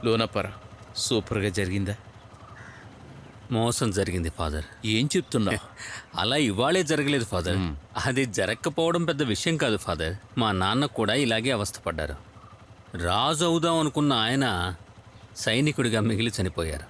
లోనప్పర సూపర్గా జరిగిందా? మోసం జరిగింది ఫాదర్. ఏం చెప్తున్నా? అలా ఇవాళే జరగలేదు ఫాదర్. అది జరగకపోవడం పెద్ద విషయం కాదు ఫాదర్. మా నాన్న కూడా ఇలాగే అవస్థపడ్డారు. రాజు అవుదాం అనుకున్న ఆయన సైనికుడిగా మిగిలి చనిపోయారు.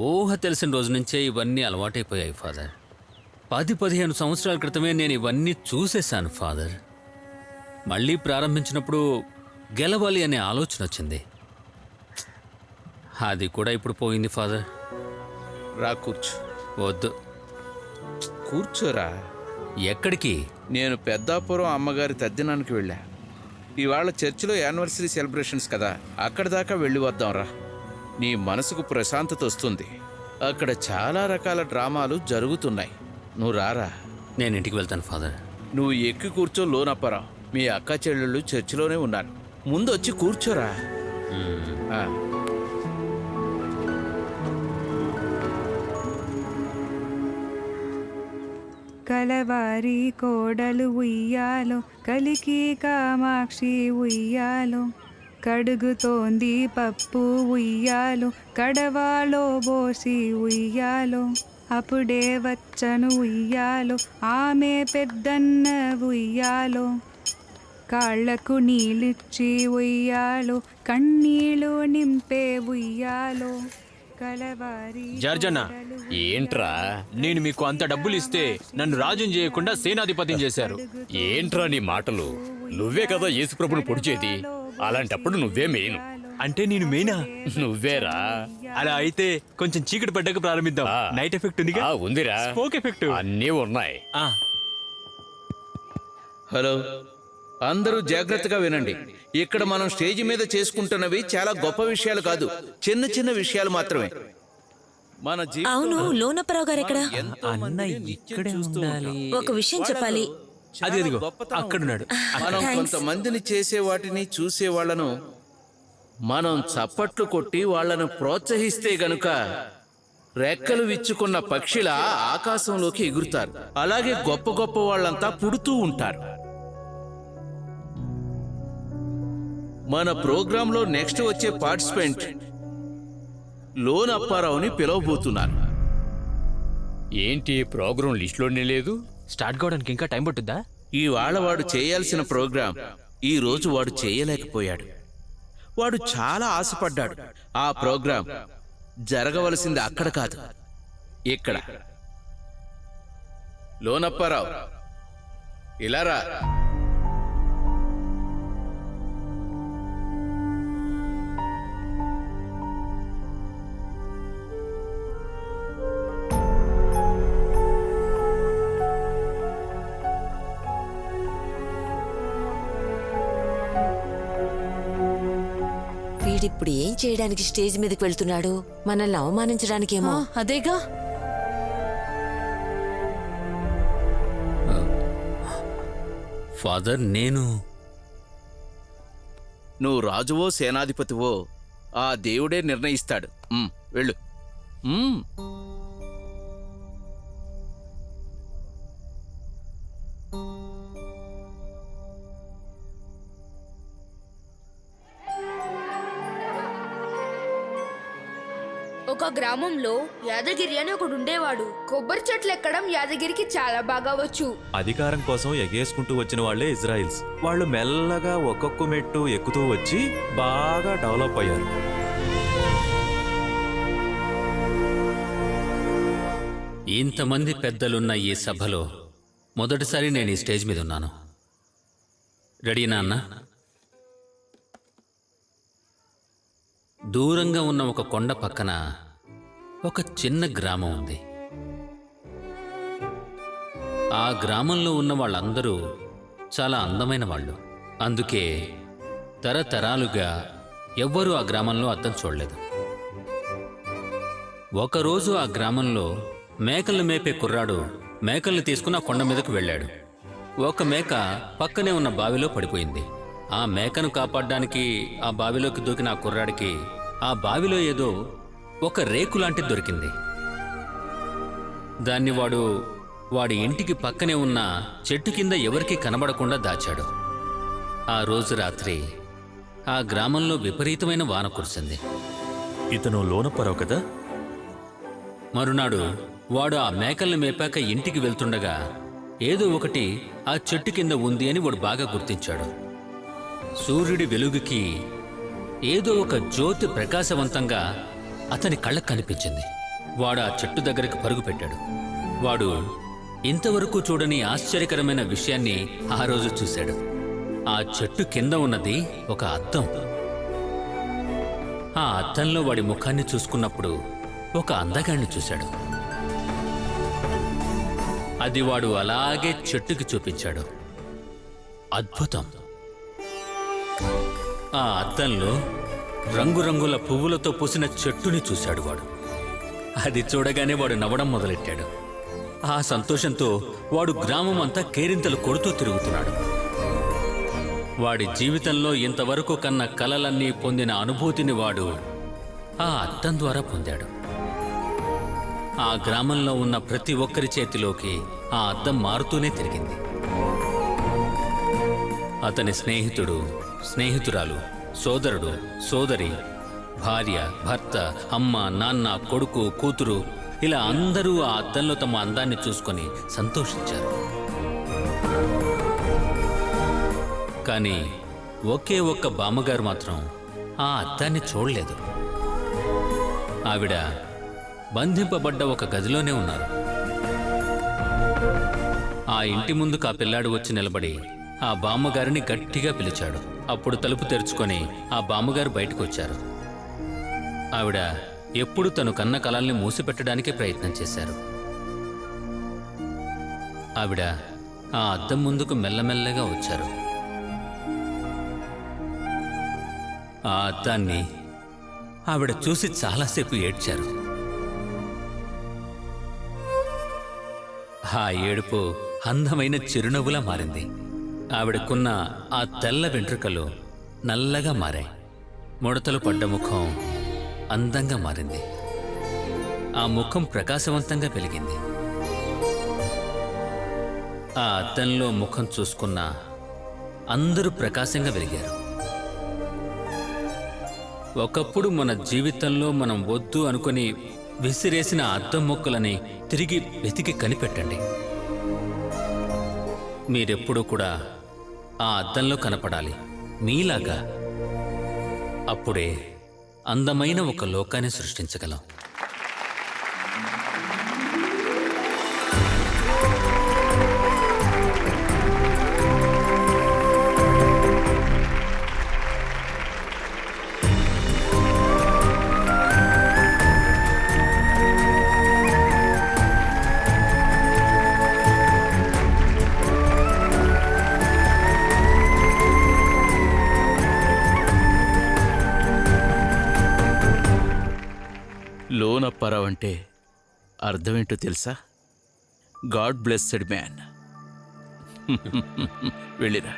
ఊహ తెలిసిన రోజు నుంచే ఇవన్నీ అలవాటైపోయాయి ఫాదర్. 10-15 సంవత్సరాల క్రితమే నేను ఇవన్నీ చూసేశాను ఫాదర్. మళ్ళీ ప్రారంభించినప్పుడు గెలవాలి అనే ఆలోచన వచ్చింది. అది కూడా ఇప్పుడు పోయింది ఫాదర్. రా కూర్చో. వద్దు. కూర్చోరా. ఎక్కడికి? నేను పెద్దాపురం అమ్మగారి తద్దినానికి వెళ్ళా. ఇవాళ చర్చిలో యానివర్సరీ సెలబ్రేషన్స్ కదా, అక్కడి దాకా వెళ్ళి వద్దాంరా. నీ మనసుకు ప్రశాంతత వస్తుంది. అక్కడ చాలా రకాల డ్రామాలు జరుగుతున్నాయి. నువ్వు రారా. నేను ఇంటికి వెళ్తాను ఫాదర్. నువ్వు ఎక్కి కూర్చో లోనప్పరా. మీ అక్క చెల్లెళ్ళు చర్చిలోనే ఉన్నారు. ముందు వచ్చి కూర్చోరా. కలవారి కోడలు ఉయ్యాలో, కలికి కామాక్షి ఉయ్యాలో, కడుగుతోంది పప్పు ఉయ్యాలో, కడవాలో బోసి ఉయ్యాలో, అప్పుడే వచ్చను ఉయ్యాలో, ఆమె పెద్దన్న ఉయ్యాలో, కాళ్లకు నీళ్ళిచ్చి ఉయ్యాలో, కన్నీళ్ళు నింపే ఉయ్యాలో. జార్జన్న, ఏంట్రా నేను మీకు అంత డబ్బులు ఇస్తే నన్ను రాజుని చేయకుండా సేనాధిపతిని చేశారు. ఏంట్రా నీ మాటలు? నువ్వే కదా యేసుప్రభుని పొడిచేది. అలాంటప్పుడు నువ్వే మెయిన్. అంటే నేను మెయినా? నువ్వేరా. అలా అయితే కొంచెం చీకటి పడ్డాక ప్రారంభిద్దాం. నైట్ ఎఫెక్ట్ ఉంది. ఉందిరా. స్మోక్ ఎఫెక్ట్ అన్నీ ఉన్నాయి. హలో, అందరూ జాగ్రత్తగా వినండి. ఇక్కడ మనం స్టేజ్ మీద చేసుకుంటున్నవి చాలా గొప్ప విషయాలు కాదు, చిన్న చిన్న విషయాలు మాత్రమే. మన అవును, లోనప్పరావు గారు ఎక్కడ? ఒక విషయం చెప్పాలి. అది అదిగో అక్కడున్నాడు. మనం కొంతమందిని చేసే వాటిని చూసే వాళ్లను మనం చప్పట్లు కొట్టి వాళ్లను ప్రోత్సహిస్తే గనుక రెక్కలు విచ్చుకున్న పక్షిలా ఆకాశంలోకి ఎగురుతారు. అలాగే గొప్ప గొప్ప వాళ్ళంతా పుడుతూ ఉంటారు. మన ప్రోగ్రాంలో నెక్స్ట్ వచ్చే పార్టిసిపెంట్ లోన్ అప్పారావుని పిలవబోతున్నారు. ఏంటి ప్రోగ్రాం లిస్టులోనే లేదు? స్టార్ట్ కావడానికి ఇంకా టైం పట్టుద్దా? ఇవాళ వాడు చేయాల్సిన ప్రోగ్రాం ఈ రోజు వాడు చేయలేకపోయాడు. వాడు చాలా ఆశపడ్డాడు. ఆ ప్రోగ్రాం జరగవలసింది అక్కడ కాదు, ఇక్కడ. లోన్ అప్పారావు, ఇలా రా. వీడిప్పుడు ఏం చేయడానికి స్టేజ్ మీదకి వెళ్తున్నాడు? మనల్ని అవమానించడానికేమో. అదేగా. ఫాదర్, నువ్వు రాజువో సేనాధిపతివో ఆ దేవుడే నిర్ణయిస్తాడు. వెళ్ళు. ఒక గ్రామంలో యాదగిరి అని ఒకడు ఉండేవాడు. కొబ్బరి చెట్లు ఎక్కడం యాదగిరికి చాలా బాగా వచ్చు. అధికారం కోసం ఎగేసుకుంటూ వచ్చిన వాళ్లే ఇజ్రాయిల్స్. వాళ్ళు మెల్లగా ఒక్కొక్క మెట్టు ఎక్కుతూ వచ్చి బాగా డెవలప్ అయ్యారు. ఇంతమంది పెద్దలున్న ఈ సభలో మొదటిసారి నేను ఈ స్టేజ్ మీద ఉన్నాను. రెడీనా అన్న? దూరంగా ఉన్న ఒక కొండ పక్కన ఒక చిన్న గ్రామం ఉంది. ఆ గ్రామంలో ఉన్న వాళ్ళందరూ చాలా అందమైన వాళ్ళు. అందుకే తరతరాలుగా ఎవ్వరూ ఆ గ్రామంలో అద్దం చూడలేదు. ఒకరోజు ఆ గ్రామంలో మేకలు మేపే కుర్రాడు మేకల్ని తీసుకుని ఆ కొండ మీదకు వెళ్ళాడు. ఒక మేక పక్కనే ఉన్న బావిలో పడిపోయింది. ఆ మేకను కాపాడడానికి ఆ బావిలోకి దూకిన ఆ కుర్రాడికి ఆ బావిలో ఏదో ఒక రేకు లాంటిది దొరికింది. దాన్ని వాడి ఇంటికి పక్కనే ఉన్న చెట్టు కింద ఎవరికీ కనబడకుండా దాచాడు. ఆ రోజు రాత్రి ఆ గ్రామంలో విపరీతమైన వాన కురిసింది. ఇతను లోనప్పరావు కదా? మరునాడు వాడు ఆ మేకల్ని మేపాక ఇంటికి వెళ్తుండగా ఏదో ఒకటి ఆ చెట్టు కింద ఉంది అని వాడు బాగా గుర్తించాడు. సూర్యుడి వెలుగుకి ఏదో ఒక జ్యోతి ప్రకాశవంతంగా అతని కళ్ళకు కనిపించింది. వాడు ఆ చెట్టు దగ్గరికి పరుగు పెట్టాడు. వాడు ఇంతవరకు చూడని ఆశ్చర్యకరమైన విషయాన్ని ఆ రోజు చూశాడు. ఆ చెట్టు కింద ఉన్నది ఒక అద్దం. ఆ అద్దంలో వాడి ముఖాన్ని చూసుకున్నప్పుడు ఒక అందగాన్ని చూశాడు. అది వాడు అలాగే చెట్టుకి చూపించాడు. అద్భుతం! ఆ అద్దంలో రంగురంగుల పువ్వులతో పూసిన చెట్టుని చూశాడు వాడు. అది చూడగానే వాడు నవ్వడం మొదలెట్టాడు. ఆ సంతోషంతో వాడు గ్రామం అంతా కేరింతలు కొడుతూ తిరుగుతున్నాడు. వాడి జీవితంలో ఇంతవరకు కన్న కలలన్నీ పొందిన అనుభూతిని వాడు ఆ అద్దం ద్వారా పొందాడు. ఆ గ్రామంలో ఉన్న ప్రతి ఒక్కరి చేతిలోకి ఆ అద్దం మారుతూనే తిరిగింది. అతని స్నేహితుడు, స్నేహితురాలు, సోదరుడు, సోదరి, భార్య, భర్త, అమ్మ, నాన్న, కొడుకు, కూతురు ఇలా అందరూ ఆ అద్దంలో తమ అందాన్ని చూసుకొని సంతోషించారు. కానీ ఒకే ఒక్క బామ్మగారు మాత్రం ఆ అద్దాన్ని చూడలేదు. ఆవిడ బంధింపబడ్డ ఒక గదిలోనే ఉన్నారు. ఆ ఇంటి ముందుకు ఆ పిల్లాడు వచ్చి నిలబడి ఆ బామ్మగారిని గట్టిగా పిలిచాడు. అప్పుడు తలుపు తెరుచుకొని ఆ బామ్మగారు బయటకు వచ్చారు. ఆవిడ ఎప్పుడు తను కన్న కలల్ని మూసిపెట్టడానికే ప్రయత్నం చేశారు. ఆవిడ ఆ అద్దం ముందుకు మెల్లమెల్లగా వచ్చారు. ఆ అద్దాన్ని ఆవిడ చూసి చాలాసేపు ఏడ్చారు. ఆ ఏడుపు అందమైన చిరునవ్వులా మారింది. ఆవిడకున్న ఆ తెల్ల వెంట్రుకలు నల్లగా మారాయి. ముడతలు పడ్డ ముఖం అందంగా మారింది. ఆ ముఖం ప్రకాశవంతంగా వెలిగింది. ఆ అద్దంలో ముఖం చూసుకున్న అందరూ ప్రకాశంగా వెలిగారు. ఒకప్పుడు మన జీవితంలో మనం వద్దు అనుకుని విసిరేసిన అద్దం ముక్కలని తిరిగి వెతికి కనిపెట్టండి. మీరెప్పుడూ కూడా ఆ అద్దంలో కనపడాలి మీలాగా. అప్పుడే అందమైన ఒక లోకాన్ని సృష్టించగలం. లోనప్పారావు అంటే అర్థమేంటో తెలుసా? God blessed man. వెళ్ళిరా.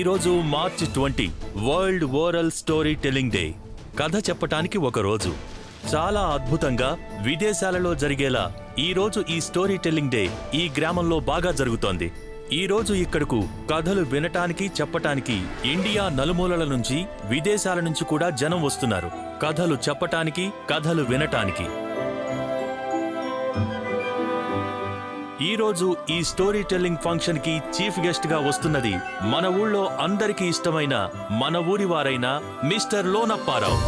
ఈరోజు మార్చి 20 world oral story telling day. కథ చెప్పటానికి ఒక రోజు. చాలా అద్భుతంగా విదేశాలలో జరిగేలా ఈరోజు ఈ స్టోరీ టెల్లింగ్ డే ఈ గ్రామంలో బాగా జరుగుతోంది. ఈరోజు ఇక్కడకు కథలు వినటానికి చెప్పటానికి ఇండియా నలుమూలల నుంచి విదేశాల నుంచి కూడా జనం వస్తున్నారు. కథలు చెప్పటానికి, కథలు వినటానికి. ఈరోజు ఈ స్టోరీ టెల్లింగ్ ఫంక్షన్ కి చీఫ్ గెస్ట్ గా వస్తున్నది మన ఊళ్ళో అందరికీ ఇష్టమైన మన ఊరి వారైన మిస్టర్ లోనప్పారావు.